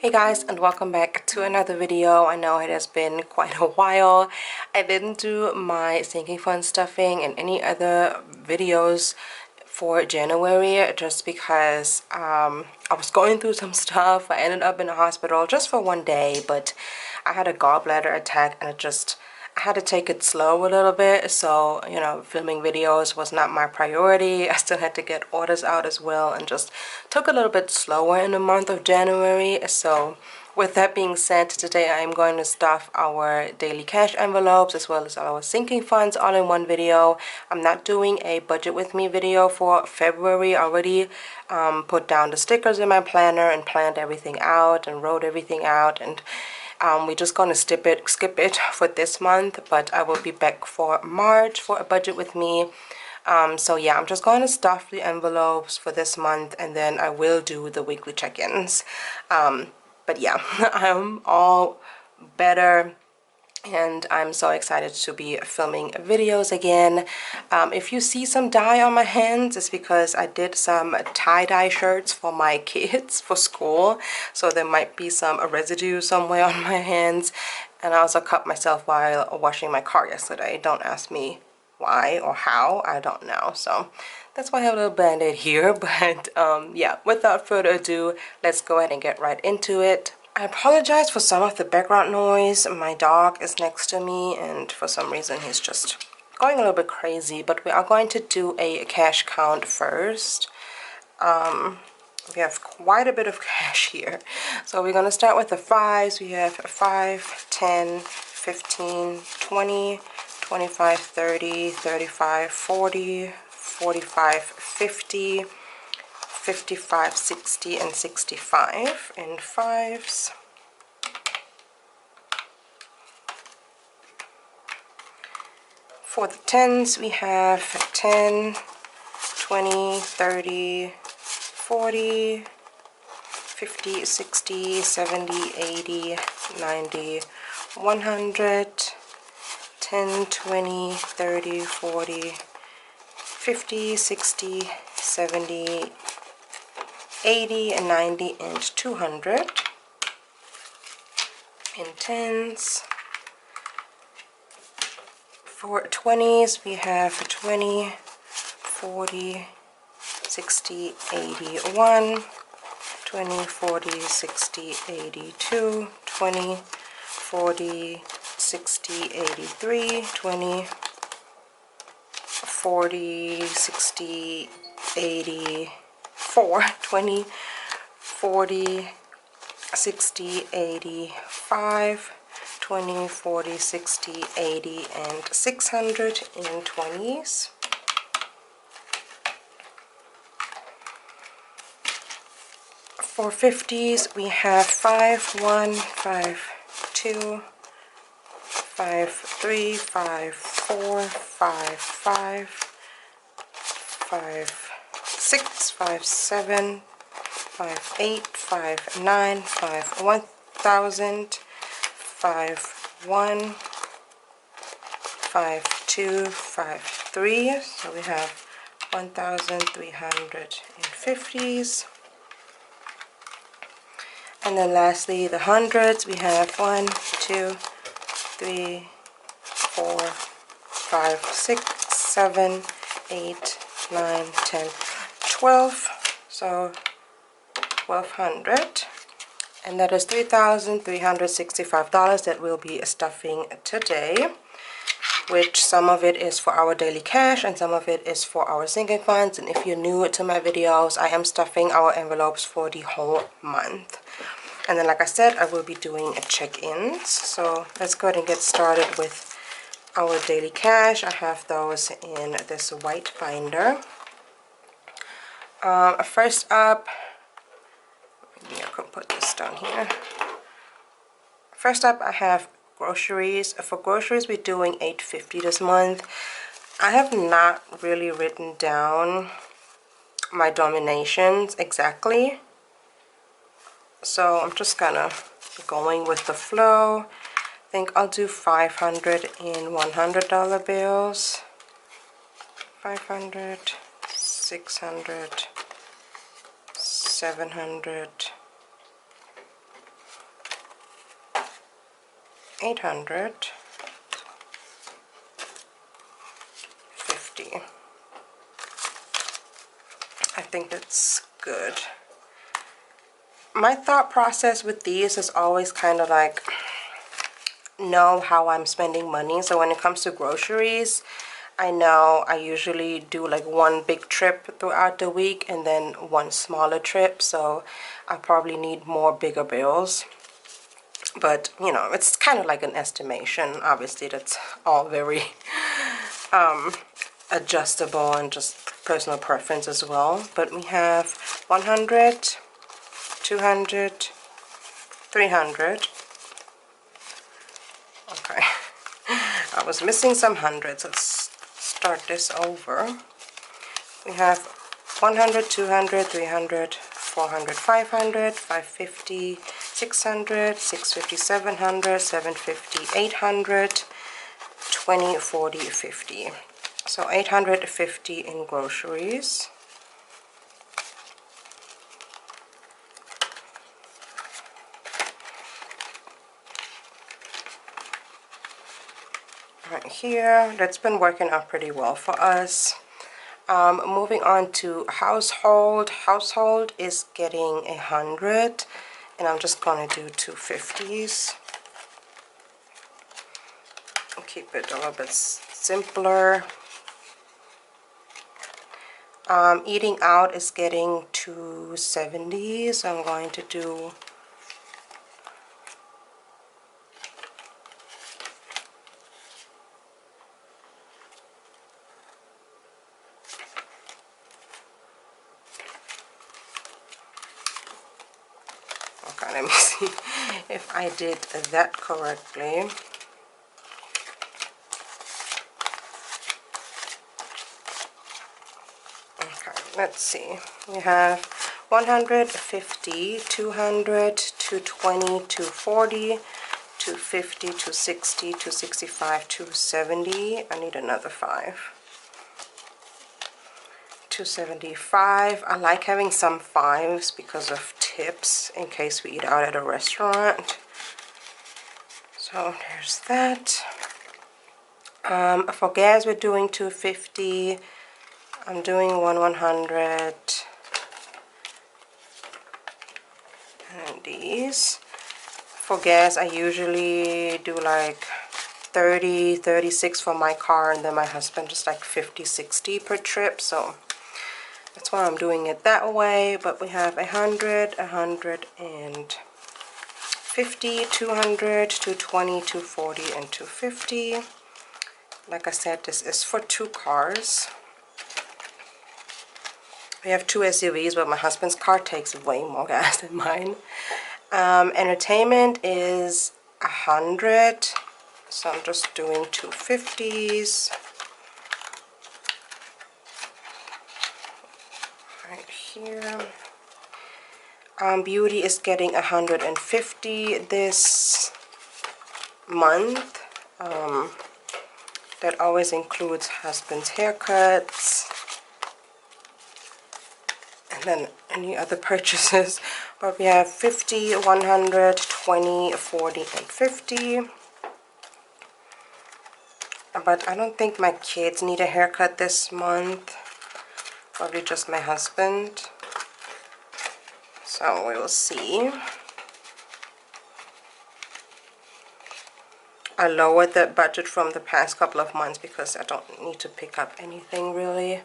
Hey guys, and welcome back to another video. I know it has been quite a while. I didn't do my sinking fund stuffing and any other videos for January just because I was going through some stuff. I ended up in the hospital just for one day, but I had a gallbladder attack and I had to take it slow a little bit, so you know, filming videos was not my priority. I still had to get orders out as well and just took a little bit slower in the month of January. So with that being said, today I am going to stuff our daily cash envelopes as well as our sinking funds all in one video. I'm not doing a budget with me video for February. I already put down the stickers in my planner and planned everything out and wrote everything out, and we're just going to skip it for this month, but I will be back for March for a budget with me. So yeah, I'm just going to stuff the envelopes for this month, and then I will do the weekly check-ins. But yeah, I'm all better and I'm so excited to be filming videos again. If you see some dye on my hands, it's because I did some tie-dye shirts for my kids for school, so there might be some residue somewhere on my hands. And I also cut myself while washing my car yesterday. Don't ask me why or how, I don't know. So that's why I have a little band-aid here. But yeah, without further ado, let's go ahead and get right into it. I apologize for some of the background noise. My dog is next to me and for some reason he's just going a little bit crazy, but we are going to do a cash count first. We have quite a bit of cash here. So we're going to start with the fives. We have 5, 10, 15, 20, 25, 30, 35, 40, 45, 50, 55, 60, and 65 in fives. For the tens, we have 10, 20, 30, 40, 50, 60, 70, 80, 90, 100, 10, 20, 30, 40, 50, 60, 70, 80, and 90, and 200 in tens. For 20s, we have 20, 40, 60, 81, 20, 40, 60, 82, 20, 40, 60, 83, 20, 40, 60, 84, 20, 40, 60, 85, 20, 40, 60, 80, and 600 in 20s. For 50s, we have 5, 1, 5, 2, 5, 3, 5, 4, 5, 5, 5, 6, 5, 7, 5, 8, 5, 9, 5, 1,000, 5, 1, 5, 2, 5, 3. So we have 1,350s. And then lastly, the hundreds, we have 1, 2, 3, 4, 5, 6, 7, 8, 9, 10, 12. So 1,200. And that is $3,365 that we'll be stuffing today, which some of it is for our daily cash and some of it is for our sinking funds. And if you're new to my videos, I am stuffing our envelopes for the whole month. And then, like I said, I will be doing check-ins. So let's go ahead and get started with our daily cash. I have those in this white binder. First up, maybe I could put this down here. First up, I have groceries. For groceries, we're doing $8.50 this month. I have not really written down my donations exactly, so I'm just kind of going with the flow. I think I'll do 500 in $100 bills, 500, 600, 700, 850. I think that's good. My thought process with these is always kind of like know how I'm spending money. So when it comes to groceries, I know I usually do like one big trip throughout the week and then one smaller trip. So I probably need more bigger bills. But, you know, it's kind of like an estimation. Obviously, that's all very adjustable and just personal preference as well. But we have 100, 200, 300. Okay, I was missing some hundreds. Let's start this over. We have 100, 200, 300, 400, 500, 550, 600, 650, 700, 750, 800, 20, 40, 50. So 850 in groceries. Right here, that's been working out pretty well for us. Moving on to household. Household is getting 100, and I'm just going to do 250s. Keep it a little bit simpler. Eating out is getting 270, so I'm going to do okay, let me see if I did that correctly. Let's see, we have 150, 200, 220, 240, 250, 260, 265, 270. I need another 5. 275. I like having some 5s because of tips in case we eat out at a restaurant. So there's that. For gas, we're doing 250. I'm doing 100. And these. For gas, I usually do like 30, 36 for my car, and then my husband just like 50, 60 per trip. So that's why I'm doing it that way. But we have 100, 150, 200, 220, 240, and 250. Like I said, this is for 2 cars. We have 2 SUVs, but my husband's car takes way more gas than mine. Entertainment is 100, so I'm just doing 250s. Right here. Beauty is getting 150 this month. That always includes husband's haircuts and then any other purchases. But we have 50, 100, 20, 40, and 50. But I don't think my kids need a haircut this month. Probably just my husband. So we will see. I lowered the budget from the past couple of months because I don't need to pick up anything really.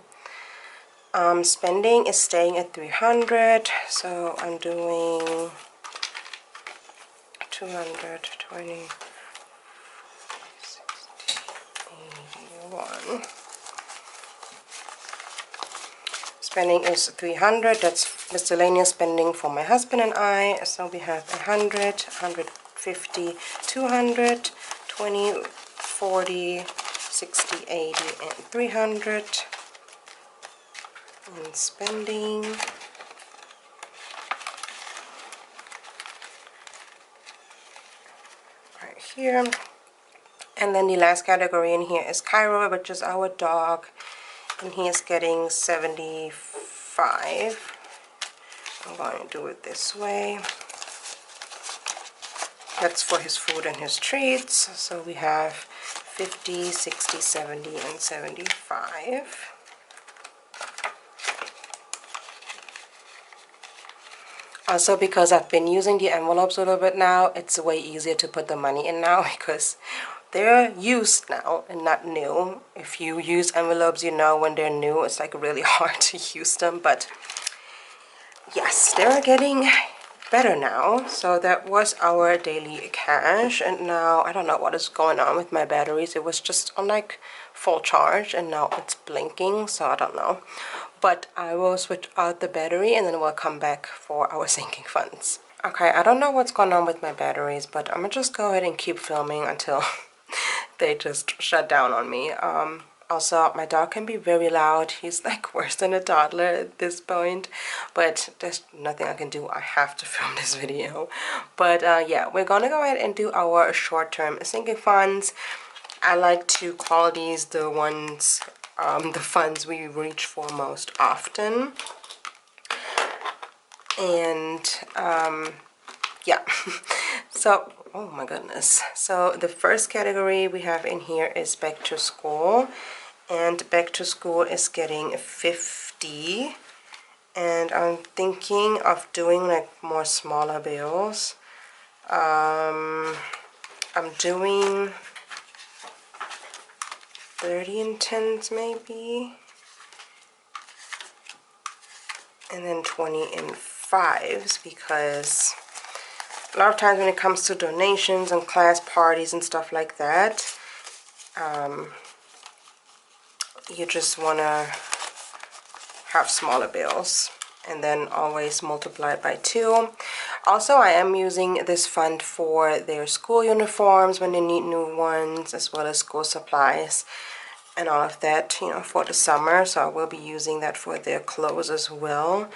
Spending is staying at 300, so I'm doing 220, 60, 81. Spending is 300. That's miscellaneous spending for my husband and I. So we have 100, 150, 200, 20, 40, 60, 80, and 300. And spending. Right here. And then the last category in here is Cairo, which is our dog. And he is getting 75. I'm going to do it this way. That's for his food and his treats. So we have 50, 60, 70, and 75. Also, because I've been using the envelopes a little bit now, it's way easier to put the money in now because they're used now and not new. If you use envelopes, you know when they're new, it's like really hard to use them. But yes, they're getting better now. So that was our daily cash, and now I don't know what is going on with my batteries. It was just on like full charge and now it's blinking, so I don't know. But I will switch out the battery and then we'll come back for our sinking funds. Okay, I don't know what's going on with my batteries, but I'm gonna just go ahead and keep filming until they just shut down on me. Also, my dog can be very loud. He's like worse than a toddler at this point, but there's nothing I can do. I have to film this video. But yeah, we're gonna go ahead and do our short-term sinking funds. I like to call these the ones, the funds we reach for most often. And yeah, so oh my goodness. So the first category we have in here is back to school. And back to school is getting 50, and I'm thinking of doing like more smaller bills. I'm doing 30 and 10s maybe, and then 20 and 5s, because a lot of times when it comes to donations and class parties and stuff like that, you just want to have smaller bills and then always multiply it by 2. Also, I am using this fund for their school uniforms when they need new ones, as well as school supplies and all of that, you know, for the summer. So I will be using that for their clothes as well.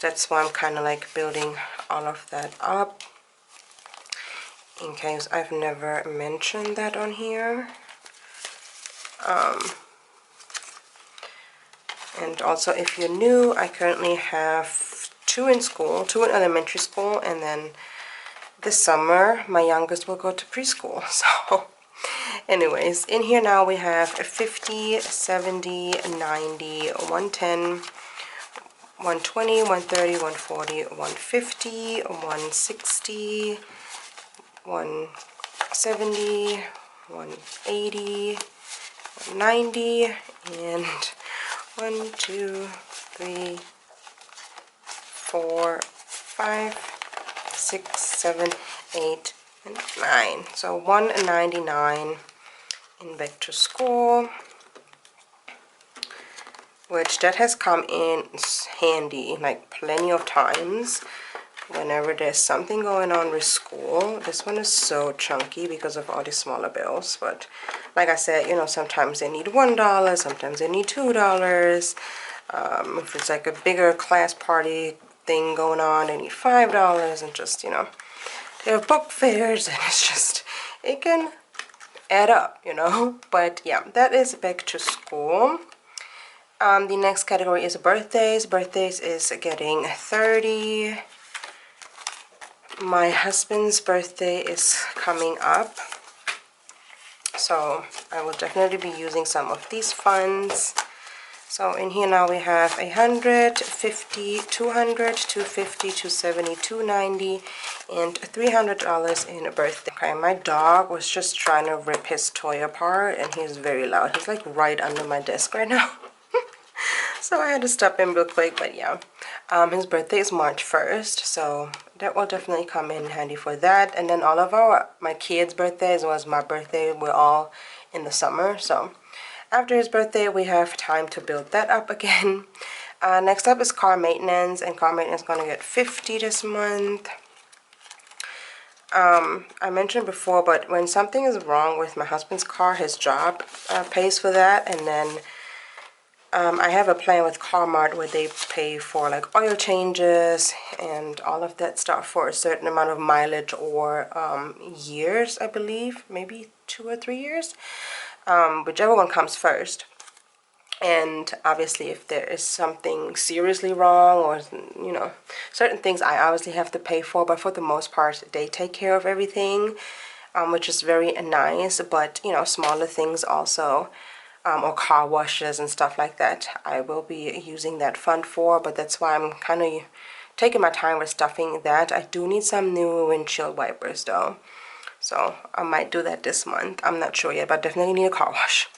That's why I'm kind of like building all of that up, in case I've never mentioned that on here. And also, if you're new, I currently have 2 in school, 2 in elementary school, and then this summer my youngest will go to preschool. So anyways, in here now we have 50, 70, 90, 110, 120, 130, 140, 150, 160, 170, 180, 190, and 1, 2, 3, 4, 5, 6, 7, 8, and 9. So 199 in back to school, which that has come in handy like plenty of times whenever there's something going on with school. This one is so chunky because of all the smaller bills, but like I said, you know, sometimes they need $1, sometimes they need $2. If it's like a bigger class party thing going on, they need $5, and just, you know, there are book fairs, and it's just, it can add up, you know. But yeah, that is back to school. The next category is birthdays. Birthdays is getting 30. My husband's birthday is coming up, so I will definitely be using some of these funds. So in here now we have 100, 50, 200, 250, 270, 290, and $300 in a birthday. Okay, my dog was just trying to rip his toy apart, and he's very loud. He's like right under my desk right now. So I had to stop him real quick, but yeah. His birthday is March 1st, so that will definitely come in handy for that. And then all of my kids' birthdays, as well as my birthday, we're all in the summer. So after his birthday, we have time to build that up again. Next up is car maintenance, and car maintenance is going to get 50 this month. I mentioned before, but when something is wrong with my husband's car, his job pays for that, and then I have a plan with Carmart where they pay for like oil changes and all of that stuff for a certain amount of mileage or years, I believe, maybe 2 or 3 years, whichever one comes first. And obviously if there is something seriously wrong, or you know, certain things I obviously have to pay for, but for the most part they take care of everything, which is very nice. But you know, smaller things also, or car washes and stuff like that, I will be using that fund for. But that's why I'm kind of taking my time with stuffing that. I do need some new windshield wipers though, so I might do that this month. I'm not sure yet, but definitely need a car wash.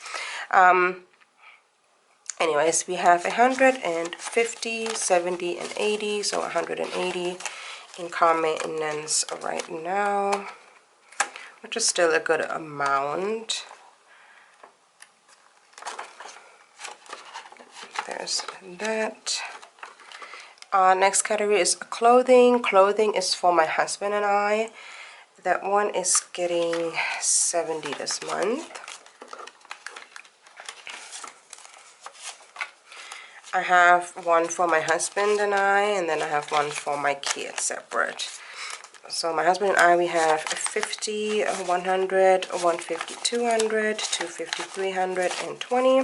Anyways, we have 150, 70, and 80, so 180 in car maintenance right now, which is still a good amount. There's that. Next category is clothing. Clothing is for my husband and I. That one is getting 70 this month. I have one for my husband and I, and then I have one for my kids separate. So my husband and I, we have 50, 100, 150, 200, 250, 320,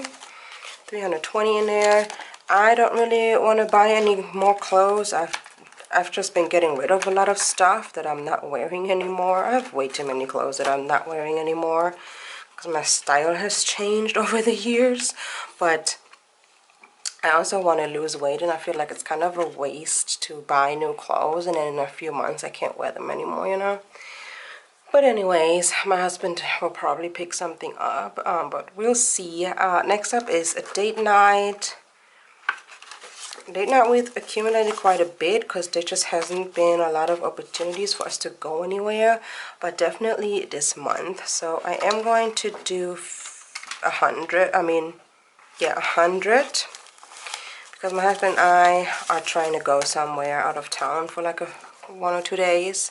320 in there. I don't really want to buy any more clothes. I've just been getting rid of a lot of stuff that I'm not wearing anymore. I have way too many clothes that I'm not wearing anymore because my style has changed over the years. But I also want to lose weight, and I feel like it's kind of a waste to buy new clothes and then in a few months I can't wear them anymore, you know. But anyways, my husband will probably pick something up, but we'll see. Next up is a date night. Date night, we've accumulated quite a bit because there just hasn't been a lot of opportunities for us to go anywhere, but definitely this month. So I am going to do 100, 100. Because my husband and I are trying to go somewhere out of town for like 1 or 2 days.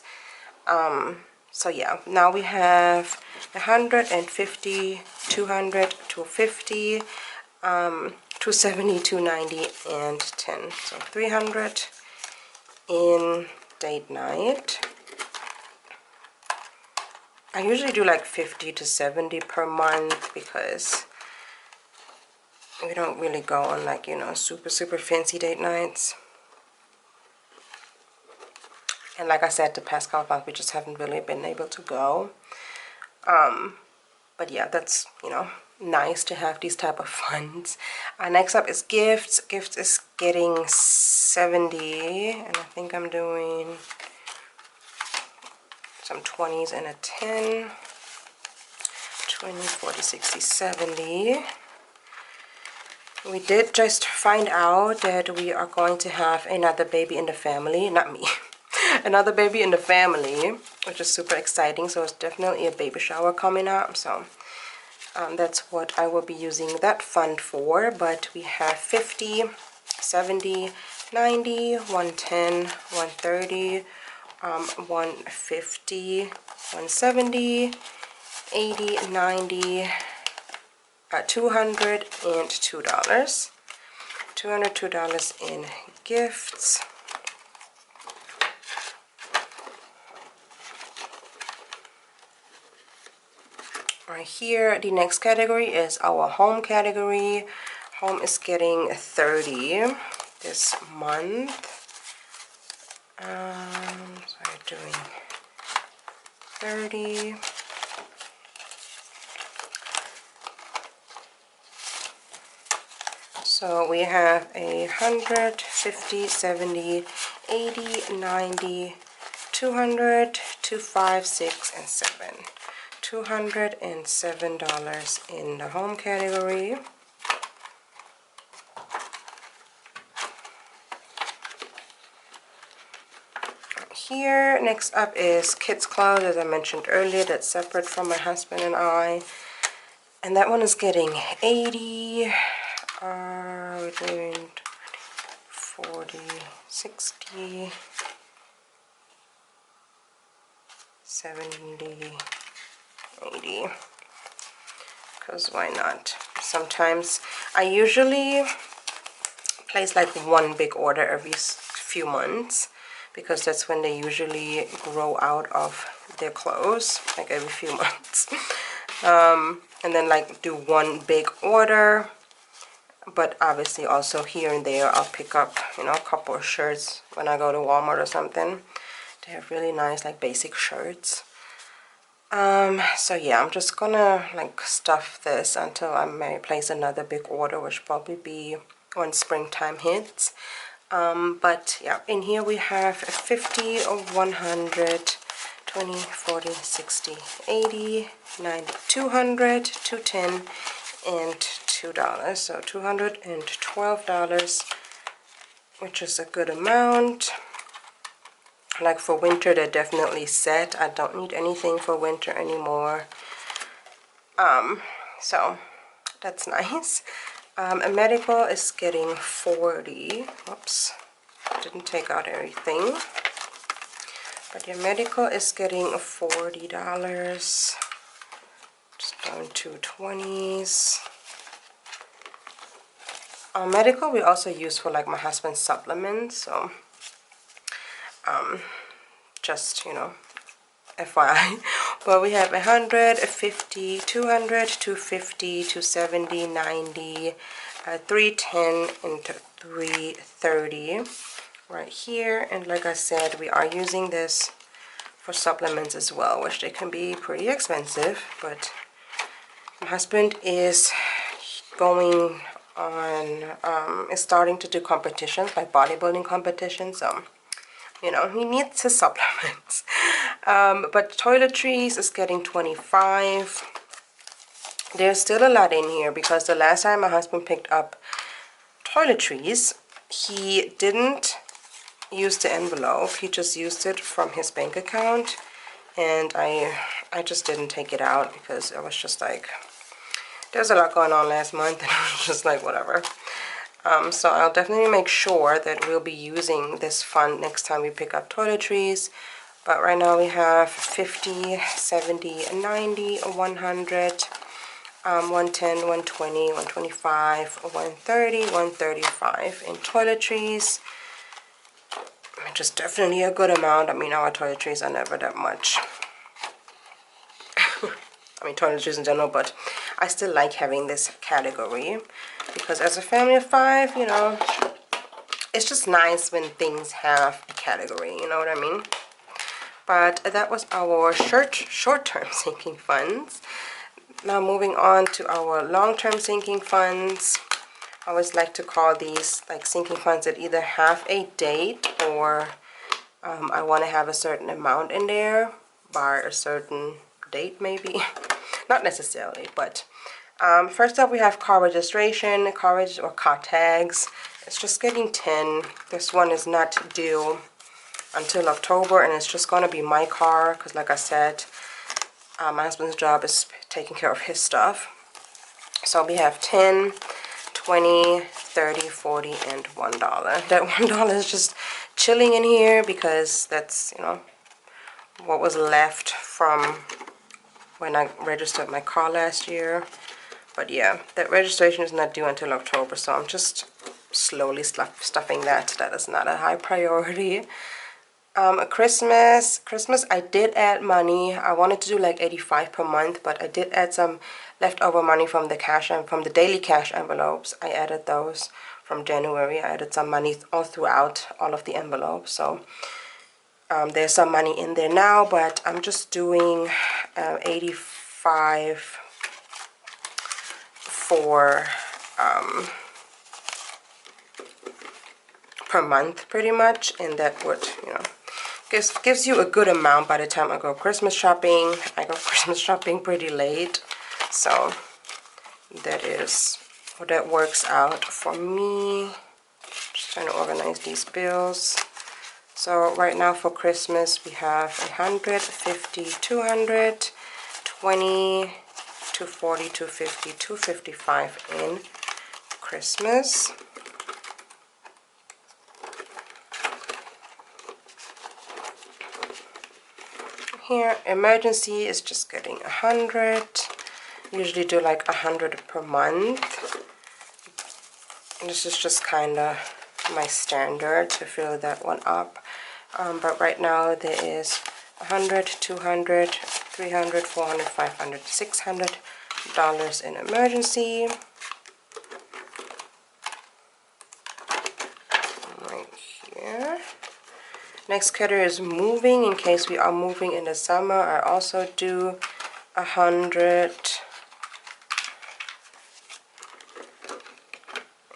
So yeah, now we have 150, 200, 250, 270, 290, and 10. So 300 in date night. I usually do like 50 to 70 per month because we don't really go on like, you know, super fancy date nights. And like I said, the past couple of months we just haven't really been able to go. But yeah, that's, you know, nice to have these type of funds. Next up is gifts. Gifts is getting 70, and I think I'm doing some 20s and a 10. 20, 40, 60, 70. We did just find out that we are going to have another baby in the family. Not me. Another baby in the family, which is super exciting. So it's definitely a baby shower coming up. So that's what I will be using that fund for. But we have 50, 70, 90, 110, 130, 150, 170, 80, 90, $202. $202 in gifts. Right here, the next category is our home category. Home is getting 30 this month. So I'm doing 30. So we have 150, 70, 80, 90, 200, 2, 5, 6, and 7. $207 in the home category. Here, next up is kids' clothes, as I mentioned earlier. That's separate from my husband and I. And that one is getting 80. We're doing 40, 60, 70, 80. Because why not? Sometimes I usually place like one big order every few months, because that's when they usually grow out of their clothes, like every few months. And then like do one big order but obviously also here and there I'll pick up, you know, a couple of shirts when I go to Walmart or something. They have really nice like basic shirts. So yeah, I'm just gonna like stuff this until I may place another big order, which probably be when springtime hits. But yeah, in here we have 50, 100, 20, 40, 60, 80, 90, 200, 210, and $2. So $212, which is a good amount. Like for winter, they're definitely set. I don't need anything for winter anymore. So that's nice. A medical is getting 40. Oops, didn't take out everything. But your medical is getting $40. Just down to 20s. Medical we also use for like my husband's supplements, so just, you know, FYI. But we have 100, 50, 200, 250, 270, 90, 310, and 330 right here. And like I said, we are using this for supplements as well, which they can be pretty expensive. But my husband is going on, is starting to do competitions, like bodybuilding competitions, so you know, he needs his supplements. But toiletries is getting 25. There's still a lot in here because the last time my husband picked up toiletries, he didn't use the envelope. He just used it from his bank account, and I just didn't take it out because I was just like, there's a lot going on last month, and I was just like, whatever. So I'll definitely make sure that we'll be using this fund next time we pick up toiletries. But right now we have 50, 70, 90, 100, 110, 120, 125, 130, 135 in toiletries. Which is definitely a good amount. I mean, our toiletries are never that much. I mean, toiletries in general, but I still like having this category because as a family of 5, you know, it's just nice when things have a category, you know what I mean? But that was our short-term sinking funds. Now moving on to our long-term sinking funds. I always like to call these like sinking funds that either have a date or I want to have a certain amount in there by a certain date maybe. Not necessarily, but first up we have car registration, car tags. It's just getting 10. This one is not due until October, and it's just going to be my car because like I said, my husband's job is taking care of his stuff. So we have 10, 20, 30, 40, and $1. That $1 is just chilling in here because that's, you know, what was left from when I registered my car last year. But yeah, that registration is not due until October, so I'm just slowly stuffing that. That is not a high priority. Christmas I did add money. I wanted to do like $85 per month, but I did add some leftover money from the cash and from the daily cash envelopes. I added those from January. I added some money all throughout all of the envelopes, so there's some money in there now, but I'm just doing $85 for per month pretty much, and that would, you know, gives you a good amount by the time I go Christmas shopping. I go Christmas shopping pretty late, so that is what that works out for me. Just trying to organize these bills. So right now for Christmas we have 100, 50, 200, 20, 240, 250, 255 in Christmas. Here, emergency is just getting 100. Usually do like 100 per month. And this is just kind of my standard to fill that one up. But right now there is 100, 200, 300, 400, 500, $600 in emergency. Next category is moving. In case we are moving in the summer, I also do 100.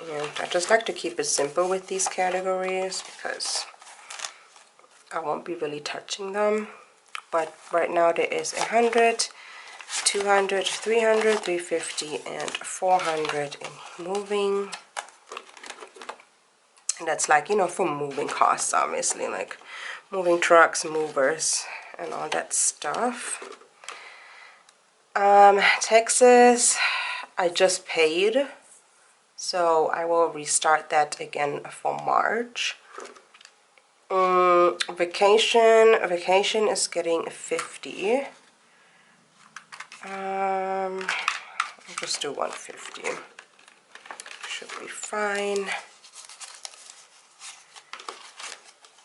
And I just like to keep it simple with these categories because I won't be really touching them. But right now there is 100, 200, 300, 350, and 400 in moving. And that's like, you know, for moving costs, obviously, like moving trucks, movers, and all that stuff. Taxes, I just paid, so I will restart that again for March. Vacation is getting 50. I'll just do 150. Should be fine.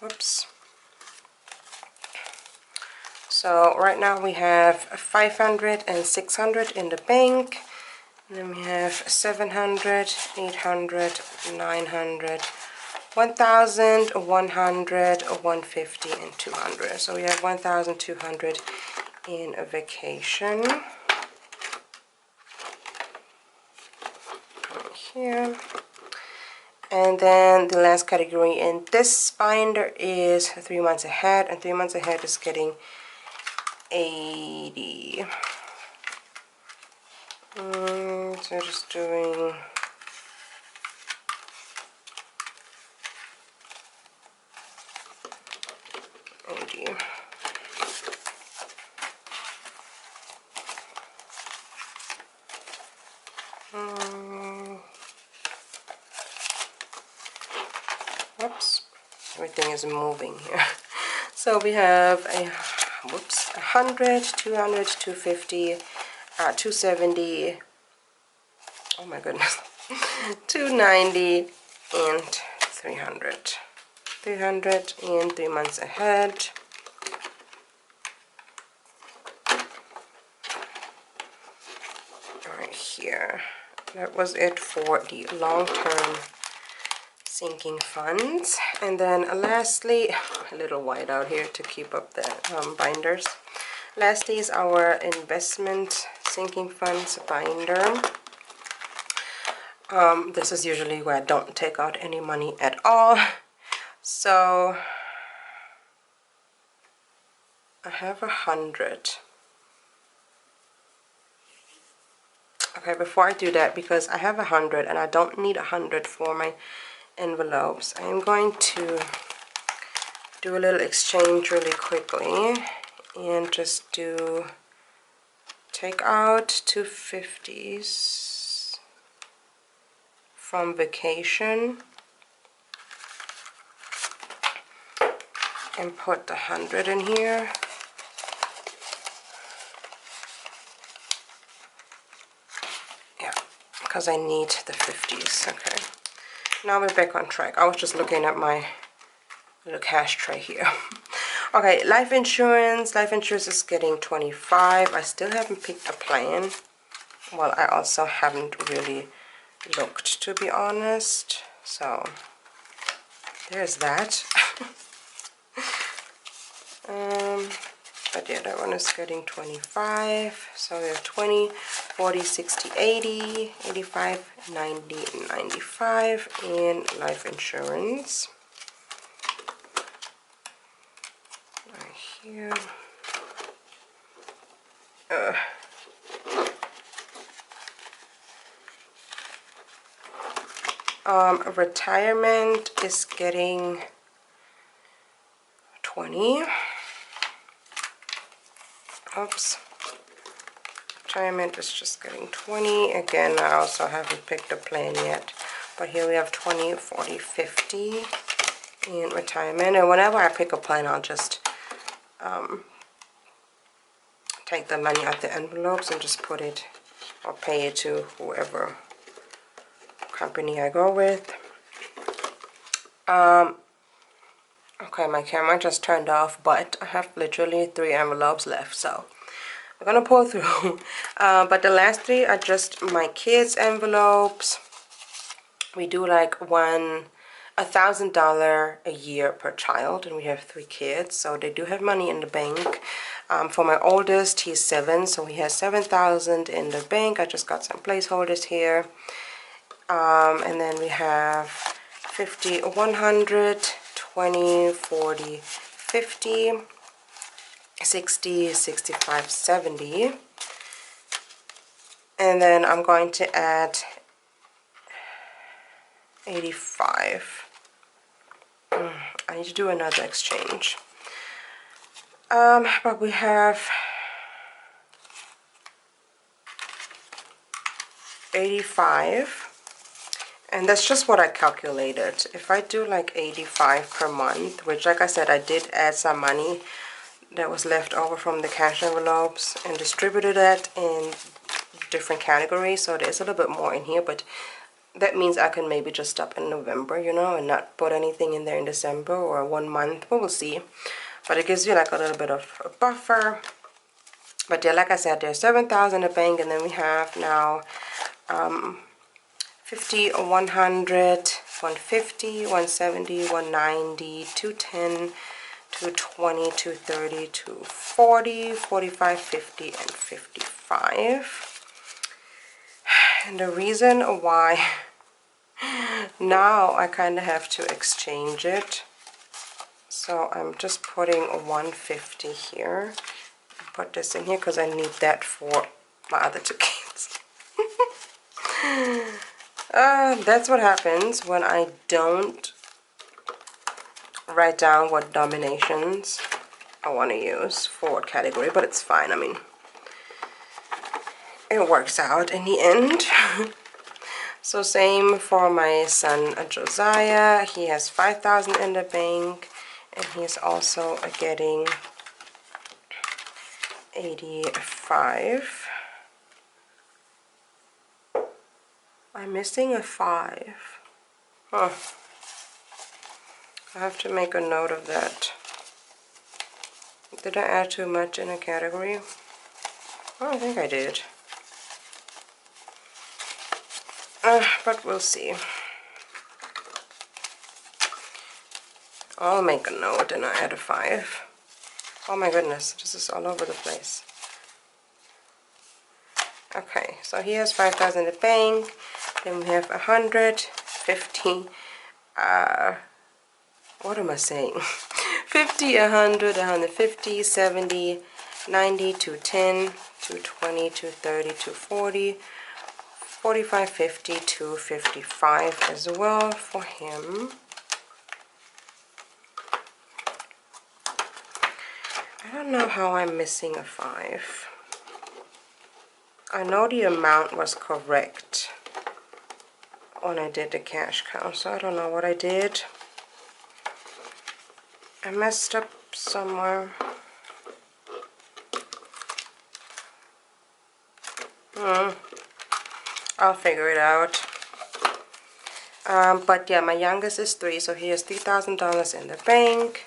Whoops. So right now we have 500 and 600 in the bank. And then we have 700, 800, 900, 1,000, 100, 150, and 200. So we have 1,200 in a vacation. Right here. And then the last category in this binder is 3 months ahead, and 3 months ahead is getting 80. So just doing 80. Whoops, everything is moving here. So we have a 100, 200, 250, 270. Oh my goodness. 290 and 300. 300 in 3 months ahead. Right here. That was it for the long-term sinking funds. And then lastly, a little white out here to keep up the binders. Lastly is our investment sinking funds binder. This is usually where I don't take out any money at all. So I have 100. Okay, before I do that, because I have 100 and I don't need 100 for my envelopes, I am going to do a little exchange really quickly and just take out 250s from vacation and put the 100 in here. Yeah, because I need the 50s. Okay, now we're back on track. I was just looking at my little cash tray here. Okay, life insurance. Life insurance is getting 25. I still haven't picked a plan. Well, I also haven't really looked, to be honest. So there's that. But yeah, that one is getting 25. So we have 20, 40, 60, 80, 85, 90, 95 in life insurance. Right here. Retirement is getting 20. Oops. Retirement is just getting 20. Again, I also haven't picked a plan yet. But here we have 20, 40, 50 in retirement. And whenever I pick a plan, I'll just take the money out the envelopes and just put it or pay it to whoever company I go with. Okay, my camera just turned off, but I have literally 3 envelopes left, so we're gonna pull through. But the last 3 are just my kids' envelopes. We do like one $1,000 a year per child, and we have 3 kids, so they do have money in the bank. For my oldest, he's 7, so he has $7,000 in the bank. I just got some placeholders here. And then we have 50, 100, 20, 40, 50, 60, 65, 70. And then I'm going to add 85. I need to do another exchange. But we have 85. And that's just what I calculated. If I do like 85 per month, which like I said, I did add some money that was left over from the cash envelopes and distributed that in different categories, so there's a little bit more in here, but that means I can maybe just stop in November, you know, and not put anything in there in December or 1 month, but we'll see. But it gives you like a little bit of a buffer. But yeah, like I said, there's 7,000 in the bank, and then we have now 50, 100, 150, 170, 190, 210, 220, 230, 240, 45, 50, and 55. And the reason why now I kind of have to exchange it, so I'm just putting 150 here. Put this in here because I need that for my other 2 kids. That's what happens when I don't write down what denominations I want to use for what category, but it's fine. I mean, it works out in the end. So same for my son Josiah. He has 5,000 in the bank, and he's also getting 85. I'm missing a 5. Huh. I have to make a note of that. Did I add too much in a category? I don't think I did. But we'll see. I'll make a note and I'll add a 5. Oh my goodness, this is all over the place. Okay, so he has 5,000 in the bank. Then we have 100, 50, what am I saying? 50, 100, 150, 70, 90, 210, 220, 230, 240, 45, 50, 255 as well for him. I don't know how I'm missing a 5. I know the amount was correct when I did the cash count, so I don't know what I did. I messed up somewhere. I'll figure it out. But yeah, my youngest is 3, so he has $3,000 in the bank.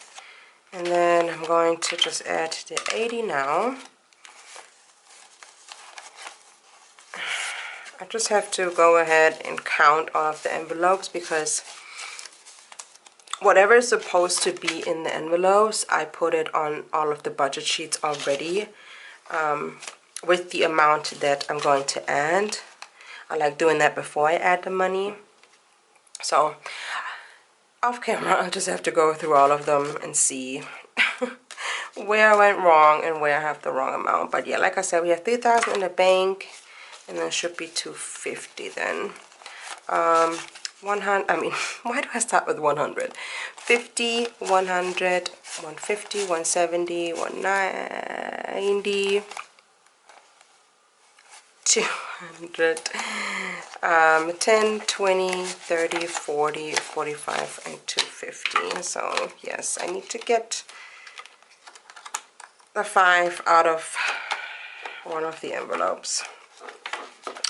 And then I'm going to just add the 80 now. I just have to go ahead and count all of the envelopes, because whatever is supposed to be in the envelopes, I put it on all of the budget sheets already with the amount that I'm going to add. I like doing that before I add the money. So off camera, I'll just have to go through all of them and see where I went wrong and where I have the wrong amount. But yeah, like I said, we have 3,000 in the bank, and then should be 250 then. 100, I mean, why do I start with 100? 50, 100, 150, 170, 190, 200, 10, 20, 30, 40, 45, and 250. So yes, I need to get the 5 out of one of the envelopes.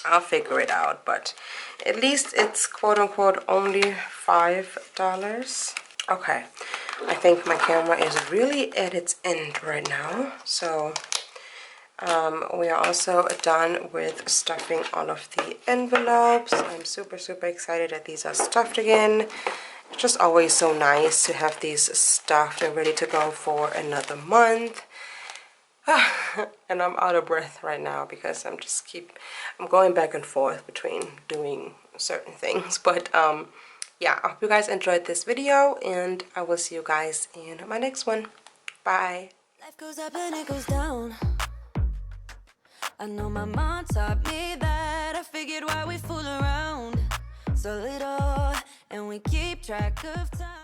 I'll figure it out, but at least it's quote-unquote only $5. Okay, I think my camera is really at its end right now, so we are also done with stuffing all of the envelopes. I'm super excited that these are stuffed again, It's just always so nice to have these stuffed and ready to go for another month. And I'm out of breath right now because I'm going back and forth between doing certain things. But yeah, I hope you guys enjoyed this video, and I will see you guys in my next one. Bye. Life goes up and it goes down. I know my mom taught me that. I figured why we fool around so little and we keep track of time.